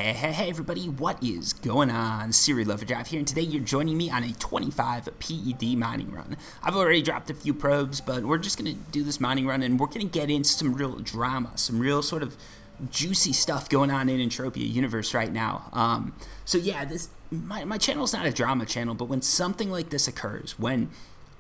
Hey everybody, what is going on? Serial Lover Drive here, and today you're joining me on a 25 PED mining run. I've already dropped a few probes, but we're just going to do this mining run, and we're going to get into some real drama, some real sort of juicy stuff going on in Entropia Universe right now. So yeah, my channel's not a drama channel, but when something like this occurs, when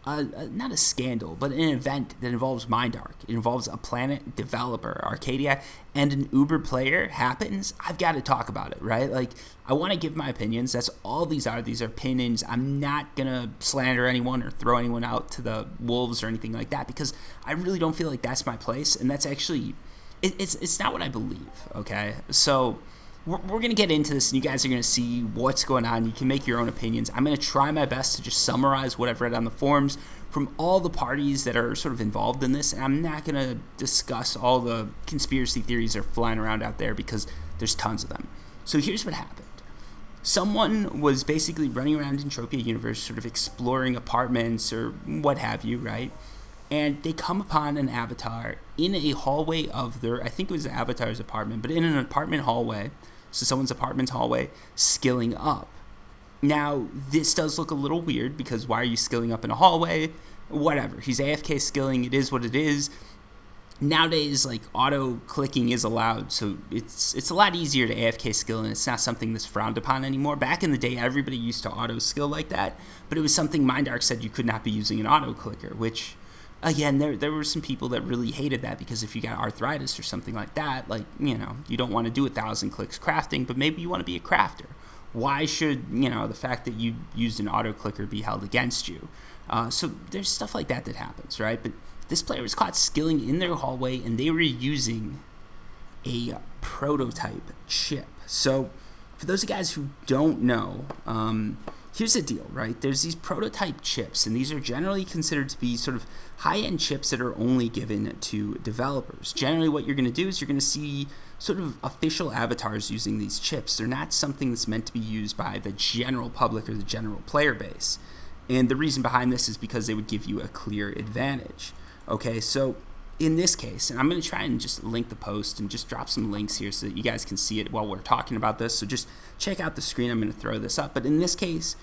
not a scandal, but an event that involves Mindark, it involves a Planet developer, Arcadia, and an Uber player happens, I've got to talk about it, right? Like, I want to give my opinions. That's all these are. These are opinions. I'm not going to slander anyone or throw anyone out to the wolves or anything like that, because I really don't feel like that's my place, and that's actually, it's not what I believe, okay? So we're going to get into this, and you guys are going to see what's going on. You can make your own opinions. I'm going to try my best to just summarize what I've read on the forums from all the parties that are sort of involved in this, and I'm not going to discuss all the conspiracy theories that are flying around out there because there's tons of them. So here's what happened. Someone was basically running around Entropia Universe sort of exploring apartments or what have you, right? And they come upon an avatar in a hallway of their, I think it was the avatar's apartment, but in an apartment hallway, so someone's apartment hallway, skilling up. Now, this does look a little weird, because why are you skilling up in a hallway? Whatever. He's AFK skilling. It is what it is. Nowadays, like, auto-clicking is allowed, so it's a lot easier to AFK skill, and it's not something that's frowned upon anymore. Back in the day, everybody used to auto-skill like that, but it was something Mindark said you could not be using an auto-clicker, which, again, there were some people that really hated that, because if you got arthritis or something like that, like, you know, you don't want to do 1,000 clicks crafting, but maybe you want to be a crafter. Why should, you know, the fact that you used an auto clicker be held against you? So there's stuff like that happens, right? But this player was caught skilling in their hallway, and they were using a prototype chip. So for those guys who don't know, here's the deal, right? There's these prototype chips, and these are generally considered to be sort of high-end chips that are only given to developers. Generally, what you're going to do is you're going to see sort of official avatars using these chips. They're not something that's meant to be used by the general public or the general player base. And the reason behind this is because they would give you a clear advantage. Okay, so in this case, and I'm going to try and just link the post and just drop some links here so that you guys can see it while we're talking about this. So just check out the screen. I'm going to throw this up. But in this case,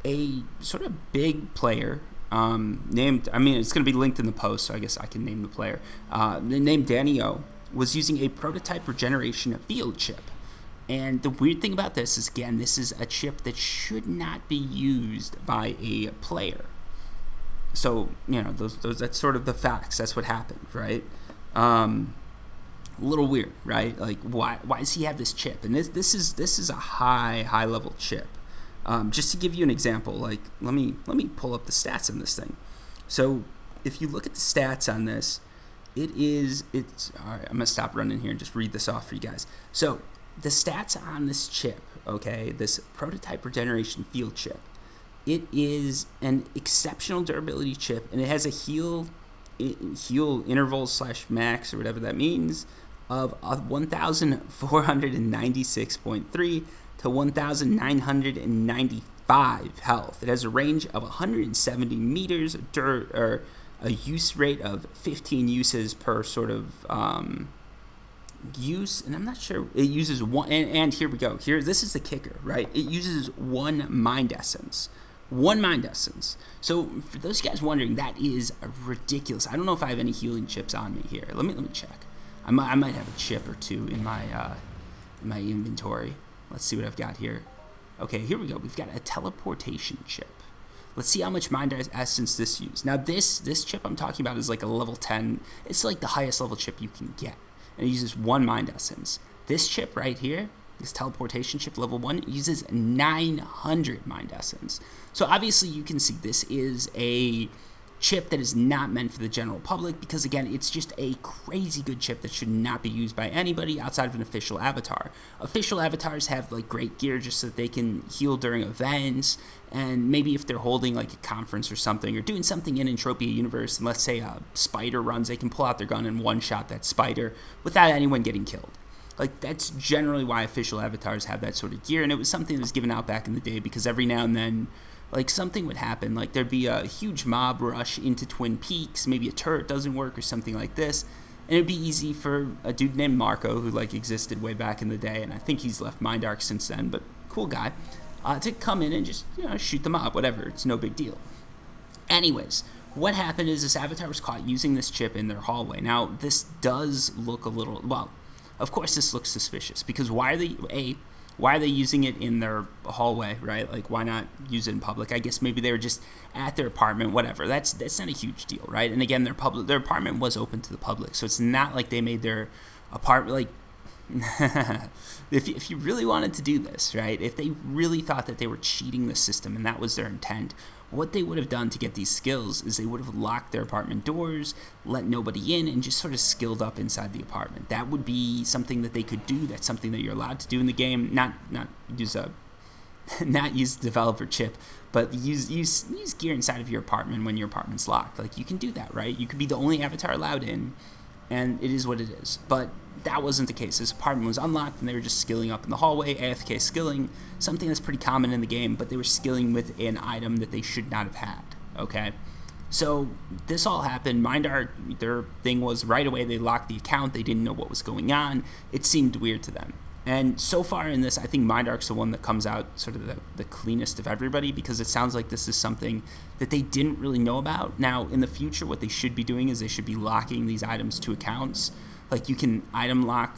a sort of big player named, I mean, it's going to be linked in the post, so I guess I can name the player, named Danny O, was using a prototype regeneration field chip. And the weird thing about this is, again, this is a chip that should not be used by a player. So, you know, those that's sort of the facts. That's what happened, right? A little weird, right? Like, why does he have this chip? And this is a high level chip. Just to give you an example, like, let me pull up the stats on this thing. So if you look at the stats on this, it's all right. I'm gonna stop running here and just read this off for you guys. So the stats on this chip, okay, this prototype regeneration field chip, it is an exceptional durability chip, and it has a heal interval / max or whatever that means of 1,496.3 to 1,995 health. It has a range of 170 meters, or a use rate of 15 uses per sort of use, and I'm not sure, it uses one, and here we go. This is the kicker, right? It uses one mind essence. One mind essence. So for those guys wondering, that is ridiculous. I don't know if I have any healing chips on me here. Let me check. I might have a chip or two in my inventory. Let's see what I've got here. Okay, here we go. We've got a teleportation chip. Let's see how much mind essence this uses. Now this chip I'm talking about is like a level 10. It's like the highest level chip you can get, and it uses one mind essence. This chip right here, this teleportation chip level 1, uses 900 mind essence. So obviously you can see this is a chip that is not meant for the general public, because again, it's just a crazy good chip that should not be used by anybody outside of an official avatar. Official avatars have like great gear just so that they can heal during events, and maybe if they're holding like a conference or something, or doing something in Entropia Universe, and let's say a spider runs, they can pull out their gun and one-shot that spider without anyone getting killed. Like, that's generally why official avatars have that sort of gear, and it was something that was given out back in the day, because every now and then, like, something would happen, like there'd be a huge mob rush into Twin Peaks, maybe a turret doesn't work or something like this, And it'd be easy for a dude named Marco, who like existed way back in the day, and I think he's left Mindark since then, but cool guy, to come in and just shoot them up, whatever. It's no big deal. Anyways, what happened is this avatar was caught using this chip in their hallway. Now, this does look a little, well, of course this looks suspicious, because why are they using it in their hallway, right? Like, why not use it in public? I guess maybe they were just at their apartment, whatever. That's not a huge deal, right? And again, their apartment was open to the public, so it's not like they made their apartment, like, if you really wanted to do this, right, if they really thought that they were cheating the system and that was their intent, what they would have done to get these skills is they would have locked their apartment doors, let nobody in, and just sort of skilled up inside the apartment. That would be something that they could do. That's something that you're allowed to do in the game. Not use a not use the developer chip, but use gear inside of your apartment when your apartment's locked. Like, you can do that, right? You could be the only avatar allowed in, and it is what it is. But that wasn't the case. This apartment was unlocked, and they were just skilling up in the hallway, AFK skilling, something that's pretty common in the game, but they were skilling with an item that they should not have had, okay? So this all happened. Mindark, their thing was right away they locked the account. They didn't know what was going on. It seemed weird to them. And so far in this, I think Mindark's the one that comes out sort of the cleanest of everybody, because it sounds like this is something that they didn't really know about. Now, in the future, what they should be doing is they should be locking these items to accounts. Like, you can item lock.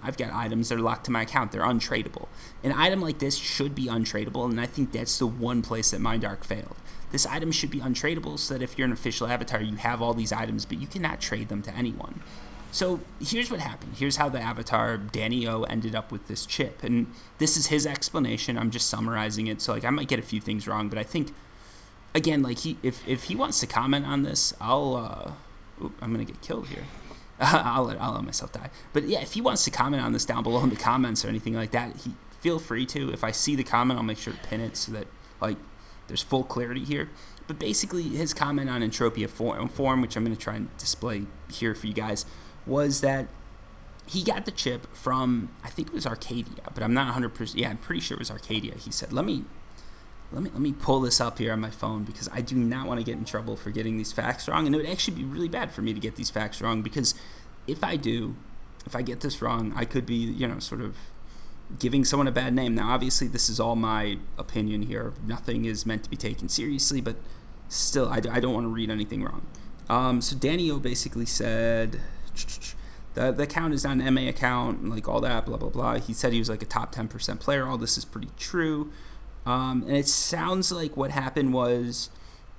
I've got items that are locked to my account. They're untradeable. An item like this should be untradeable, and I think that's the one place that Mindark failed. This item should be untradeable so that if you're an official avatar, you have all these items, but you cannot trade them to anyone. So here's what happened. Here's how the avatar, Danny O, ended up with this chip. And this is his explanation. I'm just summarizing it. So, like, I might get a few things wrong, but I think, again, like, if he wants to comment on this, I'm going to get killed here. I'll let myself die. But yeah, if he wants to comment on this down below in the comments or anything like that, feel free to. If I see the comment, I'll make sure to pin it so that, like, there's full clarity here. But basically, his comment on Entropia form, which I'm going to try and display here for you guys, was that he got the chip from, I think it was Arcadia, but I'm not 100%. Yeah, I'm pretty sure it was Arcadia. He said, let me pull this up here on my phone, because I do not want to get in trouble for getting these facts wrong. And it would actually be really bad for me to get these facts wrong, because if I get this wrong, I could be, sort of giving someone a bad name. Now, obviously, this is all my opinion here. Nothing is meant to be taken seriously, but still, I don't want to read anything wrong. So Danny O basically said, the account is not an MA account, and like all that, blah, blah, blah. He said he was like a top 10% player. All this is pretty true. And it sounds like what happened was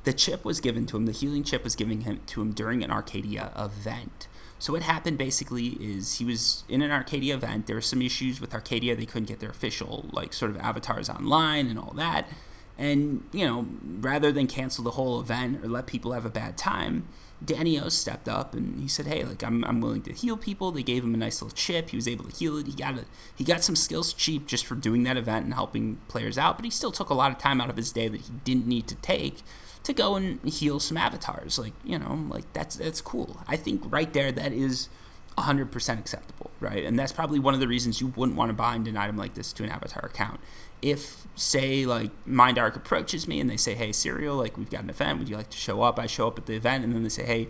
the chip was given to him, the healing chip was given to him during an Arcadia event. So what happened basically is he was in an Arcadia event. There were some issues with Arcadia. They couldn't get their official, like, sort of avatars online and all that. And, rather than cancel the whole event or let people have a bad time, Danny O stepped up and he said, hey, like, I'm willing to heal people. They gave him a nice little chip. He was able to heal it. He got some skills cheap just for doing that event and helping players out, but he still took a lot of time out of his day that he didn't need to take to go and heal some avatars. Like, like, that's cool. I think right there that is 100% acceptable, right? And that's probably one of the reasons you wouldn't want to bind an item like this to an avatar account. If, say, like, Mindark approaches me and they say, hey, Serial, like, we've got an event, would you like to show up? I show up at the event, and then they say, hey,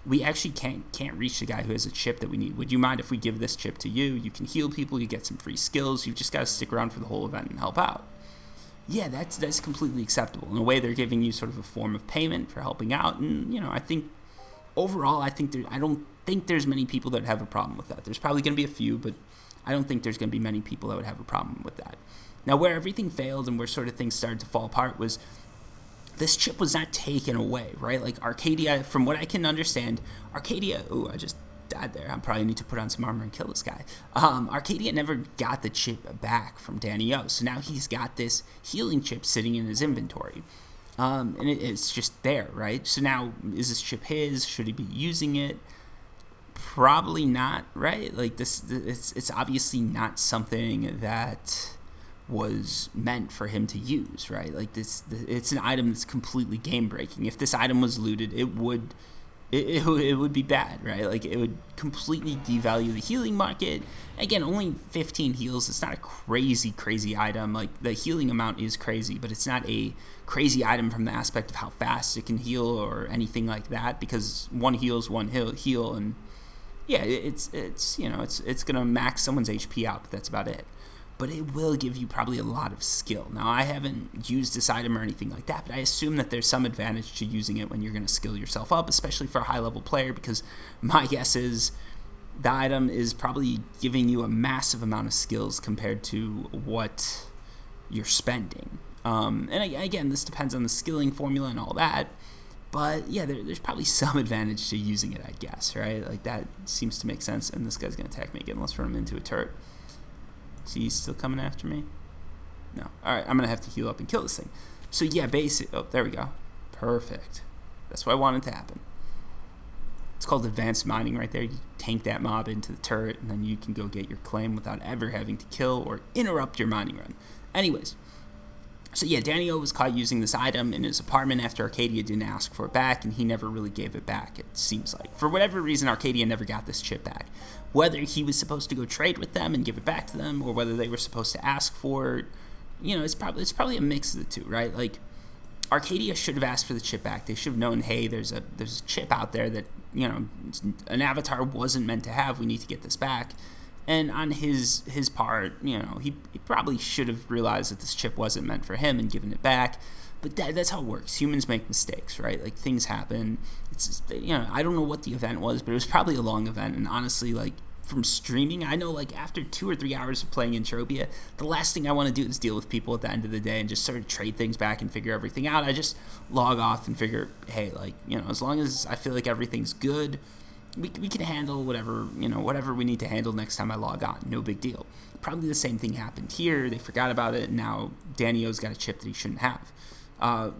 we actually can't reach the guy who has a chip that we need. Would you mind if we give this chip to you? You can heal people, you get some free skills, you've just got to stick around for the whole event and help out. Yeah, that's completely acceptable. In a way, they're giving you sort of a form of payment for helping out, and, I think, overall, I don't think there's many people that have a problem with that. There's probably going to be a few, but I don't think there's going to be many people that would have a problem with that. Now, where everything failed and where sort of things started to fall apart was this chip was not taken away, right? Like, Arcadia, from what I can understand, Arcadia, I just died there. I probably need to put on some armor and kill this guy. Arcadia never got the chip back from Danny O, so now he's got this healing chip sitting in his inventory. And it's just there, right? So now, is this chip his? Should he be using it? Probably not, right? Like, it's obviously not something that was meant for him to use, right? Like, it's an item that's completely game breaking. If this item was looted, it would be bad, right? Like, it would completely devalue the healing market. Again, only 15 heals. It's not a crazy item. Like, the healing amount is crazy, but it's not a crazy item from the aspect of how fast it can heal or anything like that, because one heal is one heal, and yeah, it's gonna max someone's HP out, but that's about it. But it will give you probably a lot of skill. Now, I haven't used this item or anything like that, but I assume that there's some advantage to using it when you're going to skill yourself up, especially for a high-level player, because my guess is the item is probably giving you a massive amount of skills compared to what you're spending. And again, this depends on the skilling formula and all that, but yeah, there's probably some advantage to using it, I guess, right? Like, that seems to make sense, and this guy's going to attack me again. Let's run him into a turret. Is he still coming after me? No. Alright, I'm going to have to heal up and kill this thing. So yeah, oh, there we go. Perfect. That's what I wanted to happen. It's called advanced mining right there. You tank that mob into the turret, and then you can go get your claim without ever having to kill or interrupt your mining run. Anyways, so yeah, Danny-O was caught using this item in his apartment after Arcadia didn't ask for it back, and he never really gave it back, it seems like. For whatever reason, Arcadia never got this chip back. Whether he was supposed to go trade with them and give it back to them, or whether they were supposed to ask for it, it's probably a mix of the two, right? Like, Arcadia should have asked for the chip back. They should have known, hey, there's a chip out there that, an avatar wasn't meant to have. We need to get this back. And on his part, he probably should have realized that this chip wasn't meant for him and given it back. But that's how it works. Humans make mistakes, right? Like, things happen. It's just, I don't know what the event was, but it was probably a long event. And honestly, like, from streaming, I know, like, after 2 or 3 hours of playing Entropia, the last thing I want to do is deal with people at the end of the day and just sort of trade things back and figure everything out. I just log off and figure, hey, like, as long as I feel like everything's good, we can handle whatever we need to handle next time I log on. No big deal. Probably the same thing happened here. They forgot about it, and now Danny-O's got a chip that he shouldn't have.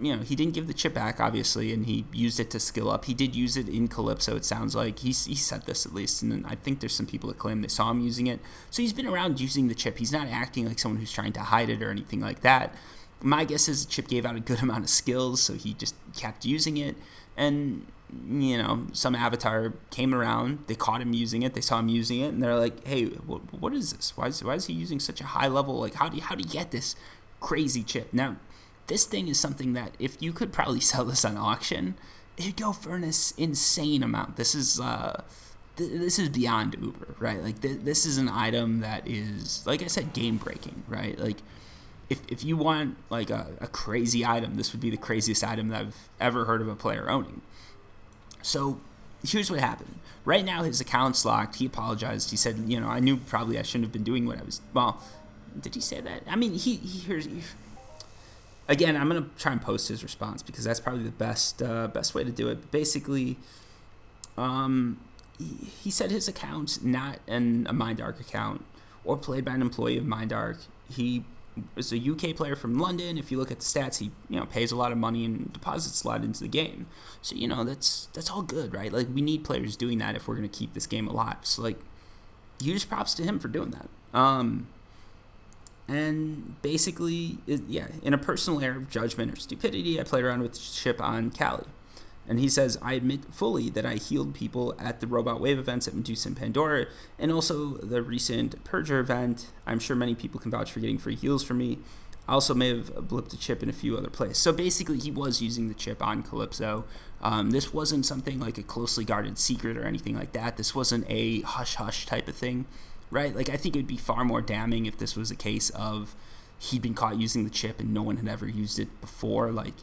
He didn't give the chip back, obviously, and he used it to skill up. He did use it in Calypso, it sounds like. He said this, at least, and then I think there's some people that claim they saw him using it. So he's been around using the chip. He's not acting like someone who's trying to hide it or anything like that. My guess is the chip gave out a good amount of skills, so he just kept using it. And, some avatar came around, they caught him using it, they saw him using it, and they're like, hey, what is this? Why is he using such a high level? Like, how do you get this crazy chip? Now, this thing is something that if you could probably sell this on auction, it'd go for an insane amount. This is beyond Uber, right? Like, this is an item that is, like I said, game breaking, right? Like, if you want like a crazy item, this would be the craziest item that I've ever heard of a player owning. So here's what happened. Right now his account's locked. He apologized. He said, I knew probably I shouldn't have been doing what I was. Well, did he say that? I mean, again, I'm gonna try and post his response because that's probably the best way to do it. But basically, he said his account's not a MindArc account or played by an employee of MindArc. He is a UK player from London. If you look at the stats, he pays a lot of money and deposits a lot into the game. So that's all good, right? Like, we need players doing that if we're gonna keep this game alive. So, like, huge props to him for doing that. And basically, in a personal error of judgment or stupidity, I played around with the chip on Cali. And he says, I admit fully that I healed people at the Robot Wave events at Medusa and Pandora, and also the recent Purger event. I'm sure many people can vouch for getting free heals from me. I also may have blipped the chip in a few other places. So basically, he was using the chip on Calypso. This wasn't something like a closely guarded secret or anything like that. This wasn't a hush-hush type of thing, right? Like, I think it would be far more damning if this was a case of he'd been caught using the chip and no one had ever used it before. Like,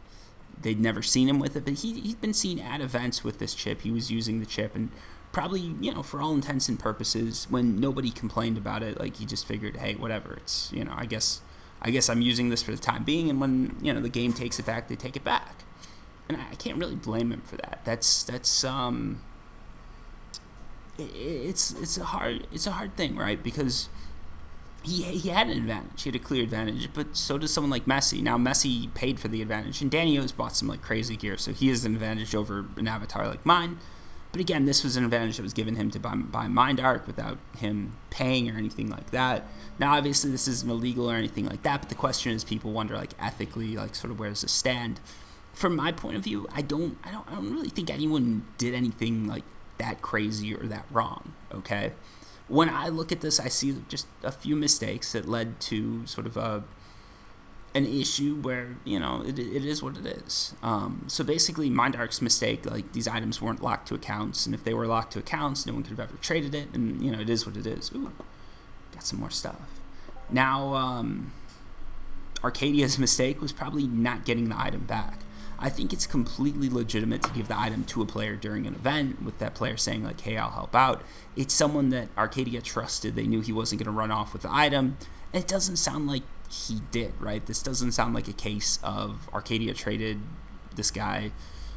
they'd never seen him with it, but he'd been seen at events with this chip. He was using the chip, and probably, for all intents and purposes, when nobody complained about it, like, he just figured, hey, whatever, it's, I guess I'm using this for the time being, and when, the game takes it back, they take it back. And I can't really blame him for that. It's a hard thing, right? Because he had an advantage. He had a clear advantage, but so does someone like Messi. Now, Messi paid for the advantage, and Danny-O's bought some like crazy gear, so he has an advantage over an avatar like mine. But again, this was an advantage that was given him to buy MindArc without him paying or anything like that. Now, obviously, this isn't illegal or anything like that, but the question is, people wonder, like, ethically, like, sort of where does this stand? From my point of view, I don't really think anyone did anything like that crazy or that wrong. Okay. When I look at this, I see just a few mistakes that led to sort of an issue where, you know, it is what it is. So basically, Mindark's mistake, like, these items weren't locked to accounts, and if they were locked to accounts, no one could have ever traded it, and, you know, it is what it is. Ooh, got some more stuff. Now, Arcadia's mistake was probably not getting the item back. I think it's completely legitimate to give the item to a player during an event, with that player saying, like, hey, I'll help out. It's someone that Arcadia trusted. They knew he wasn't going to run off with the item. And it doesn't sound like he did, right? This doesn't sound like a case of Arcadia traded this guy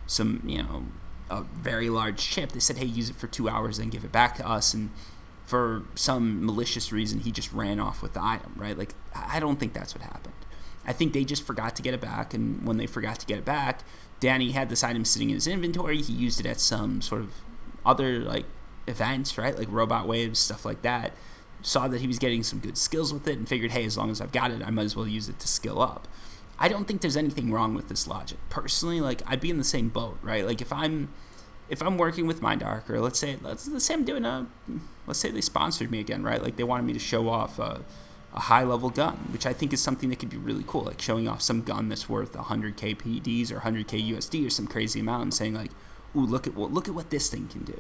some, you know, a very large chip. They said, hey, use it for 2 hours, then give it back to us. And for some malicious reason, he just ran off with the item, right? Like, I don't think that's what happened. I think they just forgot to get it back, and when they forgot to get it back, Danny had this item sitting in his inventory. He used it at some sort of other, like, events, right? Like robot waves, stuff like that. Saw that he was getting some good skills with it and figured, hey, as long as I've got it, I might as well use it to skill up. I don't think there's anything wrong with this logic. Personally, like, I'd be in the same boat, right? Like, if I'm working with Mindark, or let's say I'm doing let's say they sponsored me again, right? Like, they wanted me to show off a high-level gun, which I think is something that could be really cool, like showing off some gun that's worth 100k PEDs or 100k USD or some crazy amount, and saying, like, ooh, look at what this thing can do.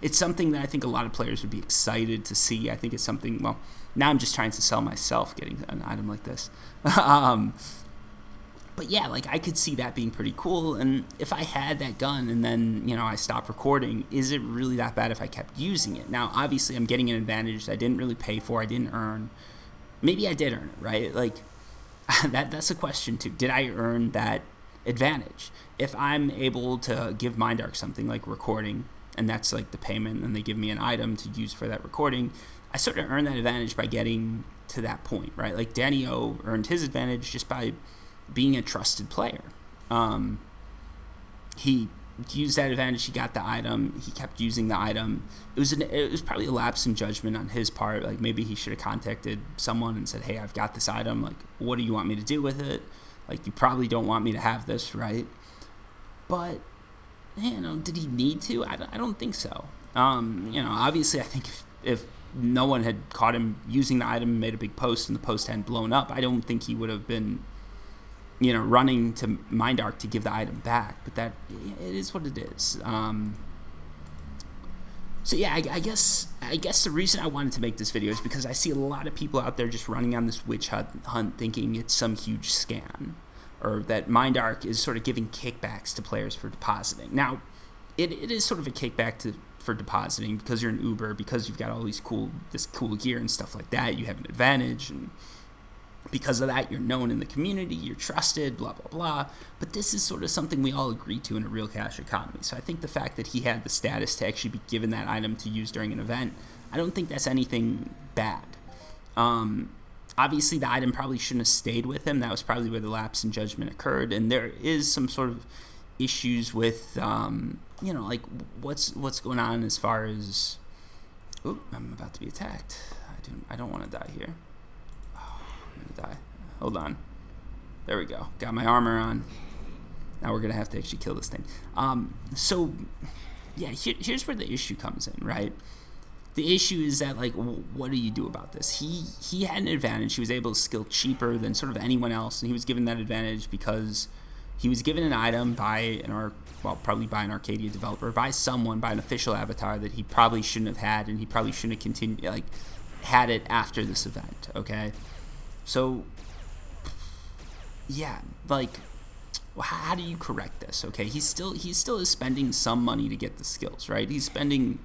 It's something that I think a lot of players would be excited to see. I think it's something, well, now I'm just trying to sell myself getting an item like this. But yeah, like, I could see that being pretty cool, and if I had that gun and then, you know, I stopped recording, is it really that bad if I kept using it? Now, obviously, I'm getting an advantage that I didn't really pay for, I didn't earn. Maybe I did earn it, right? Like, that's a question, too. Did I earn that advantage? If I'm able to give Mindark something like recording, and that's like the payment, and they give me an item to use for that recording, I sort of earn that advantage by getting to that point, right? Like, Danny O earned his advantage just by being a trusted player. He used that advantage, he got the item, he kept using the item. It was probably a lapse in judgment on his part. Like, maybe he should have contacted someone and said, hey, I've got this item, like, what do you want me to do with it? Like, you probably don't want me to have this, right? But, you know, did he need to? I don't think so. You know, obviously, I think if no one had caught him using the item and made a big post and the post hadn't blown up, I don't think he would have been, you know, running to Mindark to give the item back. But that, it is what it is. So yeah, I guess the reason I wanted to make this video is because I see a lot of people out there just running on this witch hunt thinking it's some huge scam, or that Mindark is sort of giving kickbacks to players for depositing. Now, it is sort of a kickback for depositing because you're an Uber, because you've got all this cool gear and stuff like that. You have an advantage, and because of that, you're known in the community, you're trusted, blah, blah, blah. But this is sort of something we all agree to in a real cash economy. So I think the fact that he had the status to actually be given that item to use during an event, I don't think that's anything bad. Obviously, the item probably shouldn't have stayed with him. That was probably where the lapse in judgment occurred. And there is some sort of issues with, you know, like, what's going on as far as... Oop, I'm about to be attacked. I don't want to die here. Die. Hold on. There we go. Got my armor on. Now we're gonna have to actually kill this thing. So yeah, here's where the issue comes in, right? The issue is that, like, what do you do about this? He had an advantage. He was able to skill cheaper than sort of anyone else, and he was given that advantage because he was given an item by probably by an Arcadia developer, by someone, by an official avatar that he probably shouldn't have had, and he probably shouldn't have continued, like, had it after this event. Okay. So, yeah, like, how do you correct this? Okay, he still is spending some money to get the skills, right? He's spending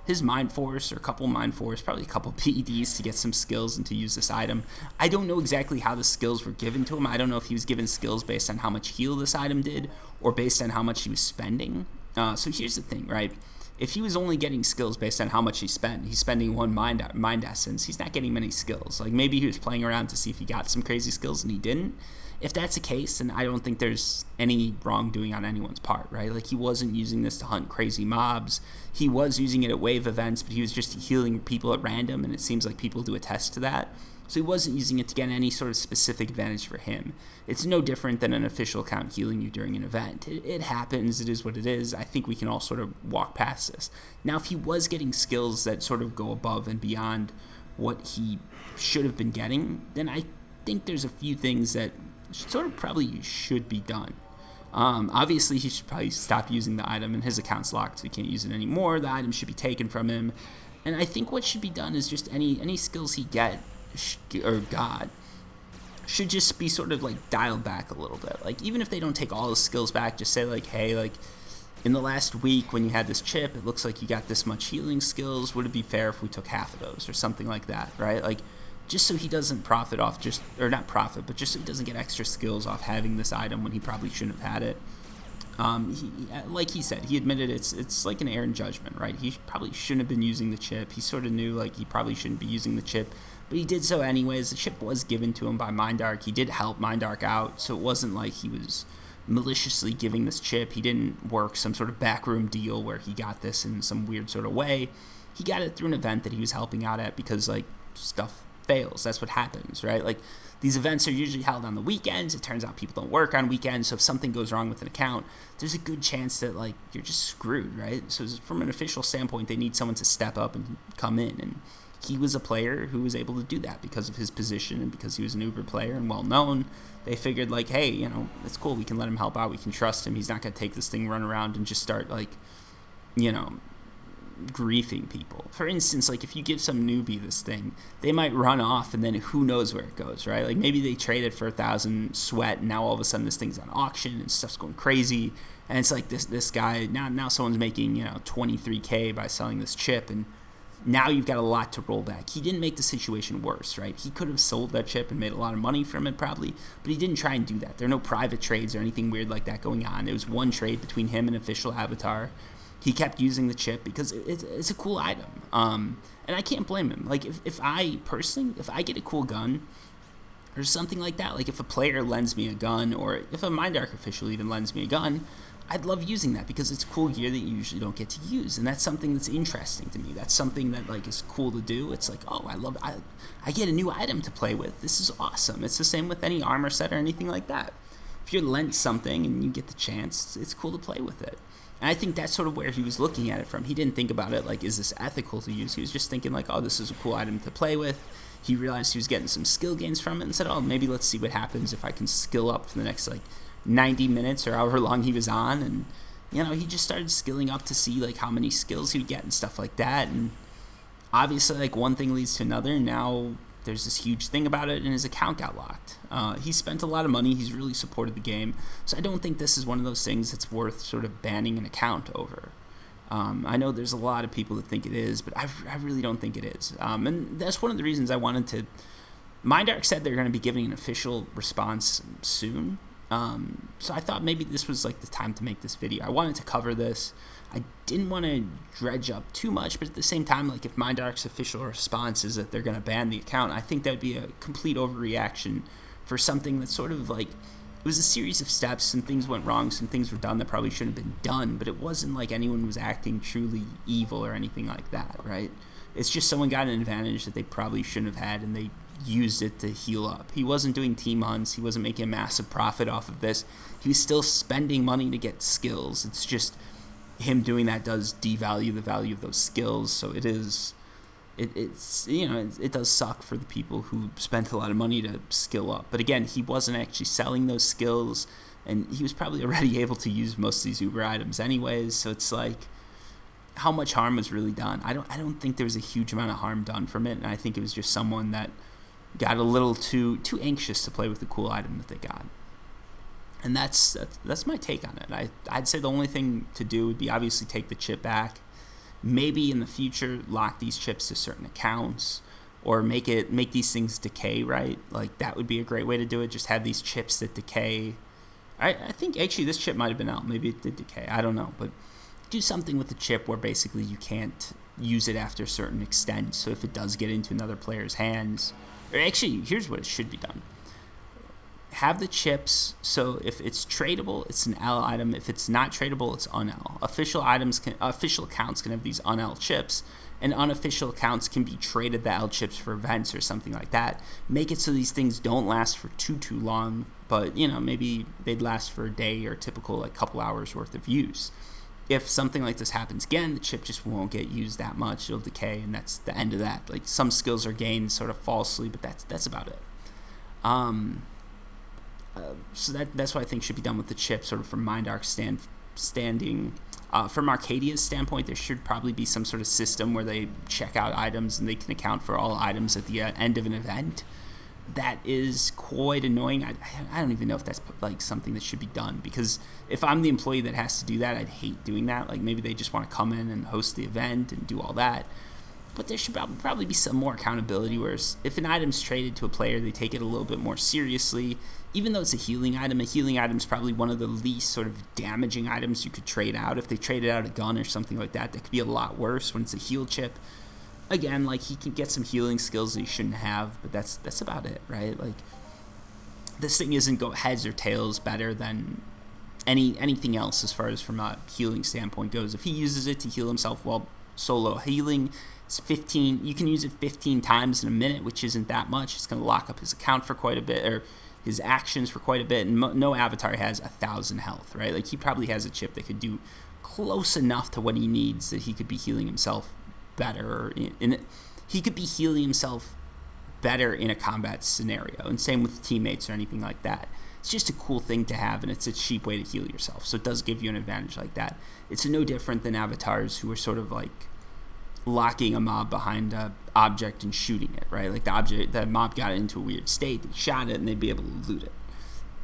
his Mind Force, or a couple Mind Force, probably a couple PEDs to get some skills and to use this item. I don't know exactly how the skills were given to him. I don't know if he was given skills based on how much heal this item did, or based on how much he was spending. So here's the thing, right? If he was only getting skills based on how much he spent, he's spending one mind essence, he's not getting many skills. Like, maybe he was playing around to see if he got some crazy skills and he didn't. If that's the case, then I don't think there's any wrongdoing on anyone's part, right? Like, he wasn't using this to hunt crazy mobs. He was using it at wave events, but he was just healing people at random, and it seems like people do attest to that. So he wasn't using it to get any sort of specific advantage for him. It's no different than an official account healing you during an event. It happens. It is what it is. I think we can all sort of walk past this. Now, if he was getting skills that sort of go above and beyond what he should have been getting, then I think there's a few things that sort of probably should be done. Obviously, he should probably stop using the item, and his account's locked, so he can't use it anymore. The item should be taken from him. And I think what should be done is just any skills he got should just be sort of like dialed back a little bit. Like, even if they don't take all his skills back, just say like, hey, like, in the last week when you had this chip, it looks like you got this much healing skills. Would it be fair if we took half of those or something like that, right? Like, just so he doesn't profit off not profit, but just so he doesn't get extra skills off having this item when he probably shouldn't have had it. Like he said, he admitted it's like an error in judgment, right? He probably shouldn't have been using the chip. He sort of knew like he probably shouldn't be using the chip, but he did so anyways. The chip was given to him by Mindark. He did help Mindark out, so it wasn't like he was maliciously giving this chip. He didn't work some sort of backroom deal where he got this in some weird sort of way. He got it through an event that he was helping out at because like stuff fails. That's what happens, right? Like, these events are usually held on the weekends. It turns out people don't work on weekends, so if something goes wrong with an account, there's a good chance that like you're just screwed, right? So from an official standpoint, they need someone to step up and come in, and he was a player who was able to do that because of his position and because he was an Uber player and well known. They figured like, hey, you know, it's cool, we can let him help out, we can trust him, he's not going to take this thing, run around and just start like, you know, griefing people. For instance, like if you give some newbie this thing, they might run off and then who knows where it goes, right? Like maybe they trade it for 1,000 sweat and now all of a sudden this thing's on auction and stuff's going crazy, and it's like this guy now someone's making, you know, 23K by selling this chip, and now you've got a lot to roll back. He didn't make the situation worse, right? He could have sold that chip and made a lot of money from it probably, but he didn't try and do that. There are no private trades or anything weird like that going on. There was one trade between him and official avatar. He kept using the chip because it's a cool item. And I can't blame him. Like, if I get a cool gun or something like that, like if a player lends me a gun or if a Mindark official even lends me a gun, I'd love using that because it's cool gear that you usually don't get to use. And that's something that's interesting to me. That's something that, like, is cool to do. It's like, oh, I get a new item to play with. This is awesome. It's the same with any armor set or anything like that. If you're lent something and you get the chance, it's cool to play with it. And I think that's sort of where he was looking at it from. He didn't think about it like, is this ethical to use? He was just thinking like, oh, this is a cool item to play with. He realized he was getting some skill gains from it and said, oh, maybe let's see what happens if I can skill up for the next like 90 minutes or however long he was on. And, you know, he just started skilling up to see like how many skills he would get and stuff like that. And obviously like one thing leads to another, and now there's this huge thing about it, and his account got locked. He spent a lot of money. He's really supported the game. So I don't think this is one of those things that's worth sort of banning an account over. I know there's a lot of people that think it is, but I really don't think it is. And that's one of the reasons I wanted to... Mindark said they're going to be giving an official response soon. So I thought maybe this was like the time to make this video. I wanted to cover this. I didn't want to dredge up too much, but at the same time, like if Mindark's official response is that they're going to ban the account, I think that would be a complete overreaction for something that's sort of like, it was a series of steps, some things went wrong, some things were done that probably shouldn't have been done, but it wasn't like anyone was acting truly evil or anything like that, right? It's just someone got an advantage that they probably shouldn't have had, and they used it to heal up. He wasn't doing team hunts. He wasn't making a massive profit off of this. He was still spending money to get skills. It's just him doing that does devalue the value of those skills. So it's you know, it does suck for the people who spent a lot of money to skill up. But again, he wasn't actually selling those skills, and he was probably already able to use most of these Uber items anyways. So it's like, how much harm was really done? I don't think there was a huge amount of harm done from it, and I think it was just someone that got a little too anxious to play with the cool item that they got. And that's my take on it. I'd say the only thing to do would be obviously take the chip back. Maybe in the future lock these chips to certain accounts, or make these things decay, right? Like that would be a great way to do it. Just have these chips that decay. I think actually this chip might have been out. Maybe it did decay. I don't know. But do something with the chip where basically you can't use it after a certain extent. So if it does get into another player's hands, or actually here's what it should be done. Have the chips, so if it's tradable, it's an L item. If it's not tradable, it's un-L. Official accounts can have these un-L chips, and unofficial accounts can be traded the L chips for events or something like that. Make it so these things don't last for too long, but you know, maybe they'd last for a day or typical like couple hours worth of use. If something like this happens again, the chip just won't get used that much. It'll decay, and that's the end of that. Like some skills are gained sort of falsely, but that's about it. So that's what I think should be done with the chip, sort of from MindArc's standing. From Arcadia's standpoint, there should probably be some sort of system where they check out items and they can account for all items at the end of an event. That is quite annoying. I don't even know if that's like something that should be done, because if I'm the employee that has to do that, I'd hate doing that. Like, maybe they just want to come in and host the event and do all that. But there should probably be some more accountability, whereas if an item's traded to a player, they take it a little bit more seriously. Even though it's a healing item is probably one of the least sort of damaging items you could trade out. If they traded out a gun or something like that, that could be a lot worse when it's a heal chip. Again, like, he can get some healing skills that he shouldn't have, but that's about it, right? Like, this thing isn't go heads or tails better than anything else as far as from a healing standpoint goes. If he uses it to heal himself while solo healing, it's 15. You can use it 15 times in a minute, which isn't that much. It's going to lock up his account for quite a bit, or his actions for quite a bit, and no avatar has 1,000 health, right? Like, he probably has a chip that could do close enough to what he needs that he could be healing himself better. He could be healing himself better in a combat scenario, and same with teammates or anything like that. It's just a cool thing to have, and it's a cheap way to heal yourself, so it does give you an advantage like that. It's no different than avatars who are sort of like locking a mob behind an object and shooting it, right? Like, that mob got into a weird state, they shot it, and they'd be able to loot it.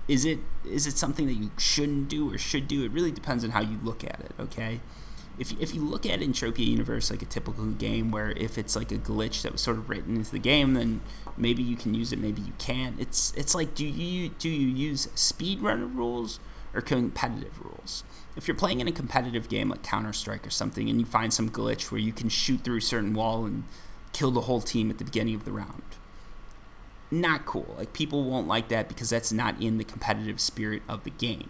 Is it something that you shouldn't do or should do? It really depends on how you look at it, okay? If you look at Entropia Universe like a typical game, where if it's like a glitch that was sort of written into the game, then maybe you can use it, maybe you can't. It's like, do you use speedrunner rules or competitive rules? If you're playing in a competitive game like Counter-Strike or something, and you find some glitch where you can shoot through a certain wall and kill the whole team at the beginning of the round, not cool. Like, people won't like that because that's not in the competitive spirit of the game.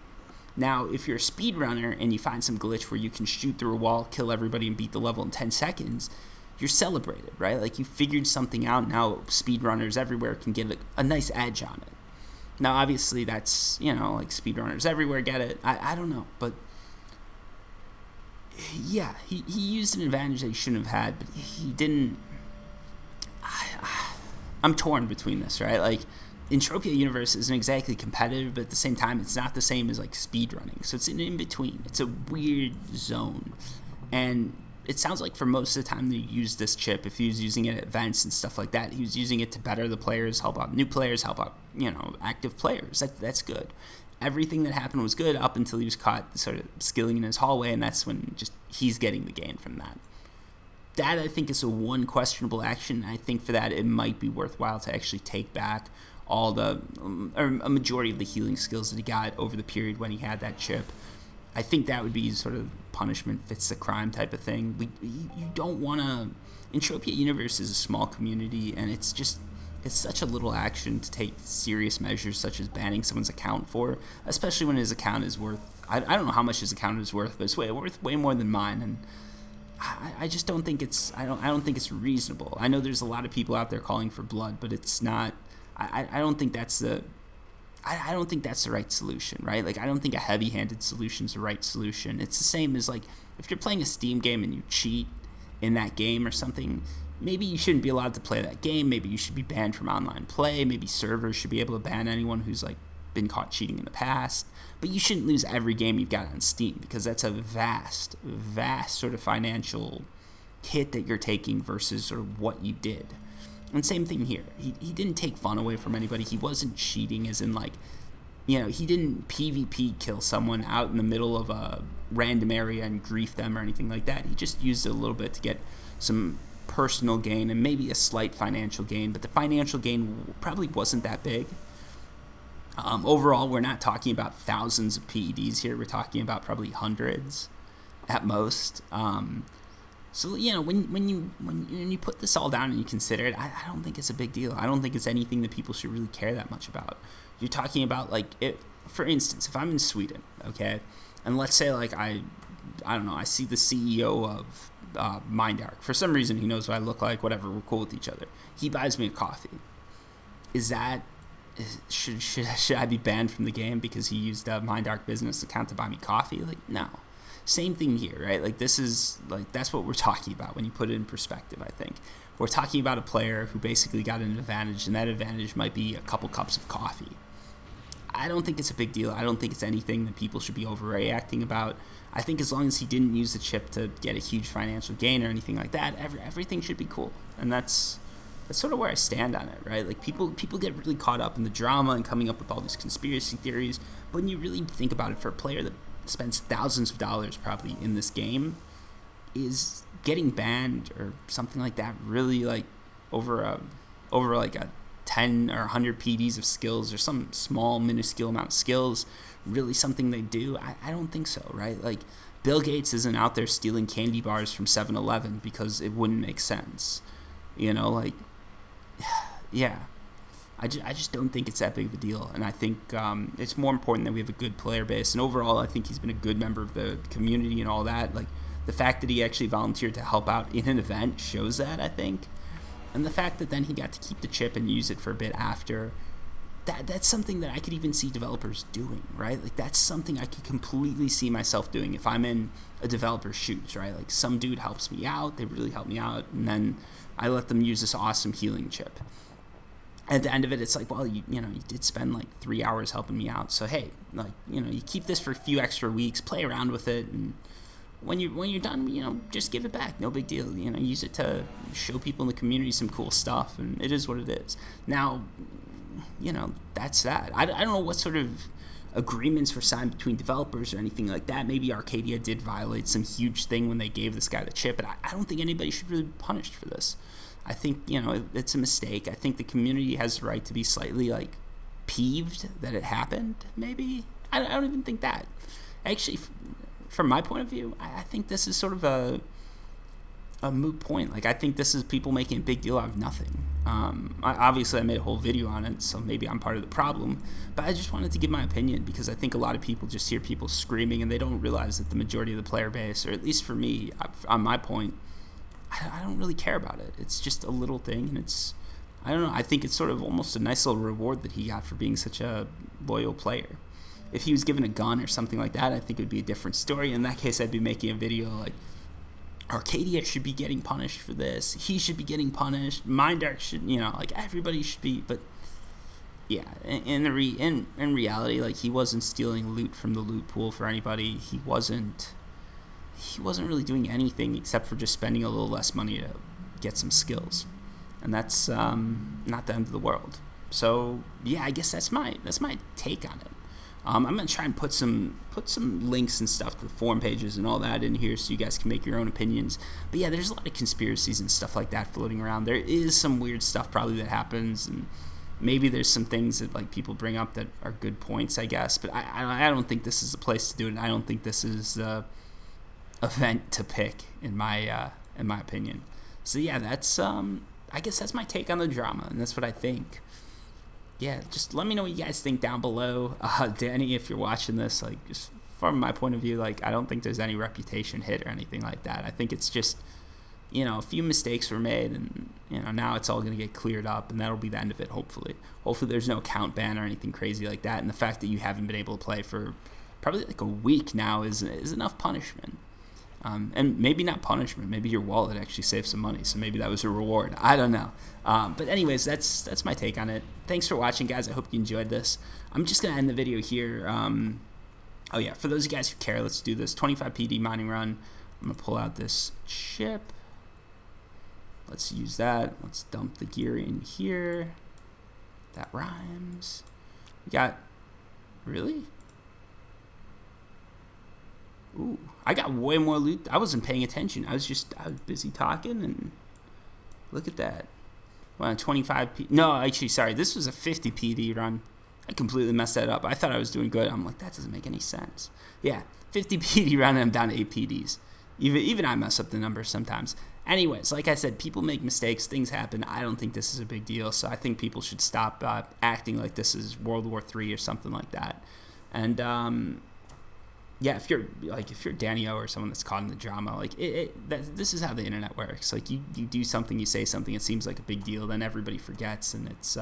Now, if you're a speedrunner and you find some glitch where you can shoot through a wall, kill everybody, and beat the level in 10 seconds, you're celebrated, right? Like, you figured something out. Now speedrunners everywhere can get a nice edge on it. Now, obviously, that's, like, speedrunners everywhere get it. I don't know, but yeah, he used an advantage that he shouldn't have had, but he didn't. I'm torn between this, right? Like, Entropia Universe isn't exactly competitive, but at the same time, it's not the same as like speedrunning. So it's an in-between. It's a weird zone. And it sounds like for most of the time they used this chip, if he was using it at events and stuff like that, he was using it to better the players, help out new players, help out, active players. That's good. Everything that happened was good up until he was caught sort of skilling in his hallway, and that's when just he's getting the gain from that. That, I think, is a one questionable action. I think for that it might be worthwhile to actually take back all the, or a majority of the healing skills that he got over the period when he had that chip. I think that would be sort of punishment fits the crime type of thing. You don't want to. Entropia Universe is a small community, and it's such a little action to take serious measures such as banning someone's account for, especially when his account is worth. I don't know how much his account is worth, but it's worth way more than mine, and I just don't think it's. I don't think it's reasonable. I know there's a lot of people out there calling for blood, but it's not. I don't think that's the. I don't think that's the right solution, right? Like, I don't think a heavy-handed solution is the right solution. It's the same as, like, if you're playing a Steam game and you cheat in that game or something, maybe you shouldn't be allowed to play that game. Maybe you should be banned from online play. Maybe servers should be able to ban anyone who's, like, been caught cheating in the past. But you shouldn't lose every game you've got on Steam, because that's a vast sort of financial hit that you're taking versus sort of what you did. And same thing here. He didn't take fun away from anybody. He wasn't cheating, as in, like, he didn't PvP kill someone out in the middle of a random area and grief them or anything like that. He just used it a little bit to get some personal gain and maybe a slight financial gain, but the financial gain probably wasn't that big. Overall, we're not talking about thousands of PEDs here. We're talking about probably hundreds at most. So, when you put this all down and you consider it, I don't think it's a big deal. I don't think it's anything that people should really care that much about. You're talking about, like, for instance, if I'm in Sweden, okay, and let's say, like, I don't know, I see the CEO of MindArc. For some reason, he knows what I look like, whatever, we're cool with each other. He buys me a coffee. Should I be banned from the game because he used a MindArc business account to buy me coffee? Like, no. Same thing here, right? Like, this is, like, that's what we're talking about when you put it in perspective, I think. We're talking about a player who basically got an advantage, and that advantage might be a couple cups of coffee. I don't think it's a big deal. I don't think it's anything that people should be overreacting about. I think as long as he didn't use the chip to get a huge financial gain or anything like that, everything should be cool. And that's sort of where I stand on it, right? Like people get really caught up in the drama and coming up with all these conspiracy theories. But when you really think about it, for a player that spends thousands of dollars probably in this game, is getting banned or something like that really like over like a 10 or 100 PDs of skills or some small minuscule amount of skills really something they do? I don't think so, right? Like Bill Gates isn't out there stealing candy bars from 7-Eleven because it wouldn't make sense, like yeah. I just don't think it's that big of a deal, and I think it's more important that we have a good player base, and overall I think he's been a good member of the community and all that. Like the fact that he actually volunteered to help out in an event shows that, I think. And the fact that then he got to keep the chip and use it for a bit after, that's something that I could even see developers doing, right? Like that's something I could completely see myself doing if I'm in a developer's shoes, right? Like some dude helps me out, they really help me out, and then I let them use this awesome healing chip. At the end of it, it's like, well, you did spend like 3 hours helping me out, so hey, like, you keep this for a few extra weeks, play around with it, and when you're done, just give it back. No big deal. Use it to show people in the community some cool stuff, and it is what it is. Now, that's that. I don't know what sort of agreements were signed between developers or anything like that. Maybe Arcadia did violate some huge thing when they gave this guy the chip, but I don't think anybody should really be punished for this. I think, it's a mistake. I think the community has the right to be slightly, like, peeved that it happened, maybe. I don't even think that. Actually, from my point of view, I think this is sort of a moot point. Like, I think this is people making a big deal out of nothing. Obviously, I made a whole video on it, so maybe I'm part of the problem. But I just wanted to give my opinion because I think a lot of people just hear people screaming and they don't realize that the majority of the player base, or at least for me, on my point, I don't really care about it. It's just a little thing, and I don't know, I think it's sort of almost a nice little reward that he got for being such a loyal player. If he was given a gun or something like that, I think it would be a different story. In that case, I'd be making a video like, Arcadia should be getting punished for this. He should be getting punished. Mindark should, like everybody should be. But yeah, in reality, like he wasn't stealing loot from the loot pool for anybody. He wasn't really doing anything except for just spending a little less money to get some skills, and that's not the end of the world. So yeah, I guess that's my take on it. I'm gonna try and put some links and stuff to the forum pages and all that in here, so you guys can make your own opinions. But yeah, there's a lot of conspiracies and stuff like that floating around. There is some weird stuff probably that happens, and maybe there's some things that like people bring up that are good points, I guess. But I don't think this is the place to do it. And I don't think this is the event to pick in my opinion. So yeah, that's I guess that's my take on the drama, and that's what I think. Yeah, just let me know what you guys think down below. Danny, if you're watching this, like, just from my point of view, like, I don't think there's any reputation hit or anything like that. I think it's just, a few mistakes were made, and, now it's all going to get cleared up, and that'll be the end of it, hopefully. Hopefully there's no account ban or anything crazy like that, and the fact that you haven't been able to play for probably like a week now is enough punishment. And maybe not punishment. Maybe your wallet actually saved some money, so maybe that was a reward. I don't know. But anyways, that's my take on it. Thanks for watching, guys. I hope you enjoyed this. I'm just gonna end the video here. Oh yeah, for those of you guys who care, let's do this 25 PD mining run. I'm gonna pull out this chip. Let's use that. Let's dump the gear in here. That rhymes. We got really. Ooh, I got way more loot. I wasn't paying attention. I was busy talking, and look at that. Well, 25 P. No, actually, sorry. This was a 50 PD run. I completely messed that up. I thought I was doing good. I'm like, that doesn't make any sense. Yeah, 50 PD run, and I'm down to 8 PDs. Even I mess up the numbers sometimes. Anyways, like I said, people make mistakes. Things happen. I don't think this is a big deal. So I think people should stop acting like this is World War III or something like that. And yeah, if you're Danny O or someone that's caught in the drama, like this is how the internet works. Like you do something, you say something, it seems like a big deal, then everybody forgets, and it's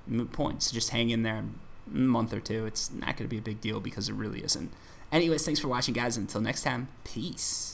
moot points. So just hang in there. In a month or two, it's not going to be a big deal because it really isn't. Anyways, thanks for watching, guys. Until next time, peace.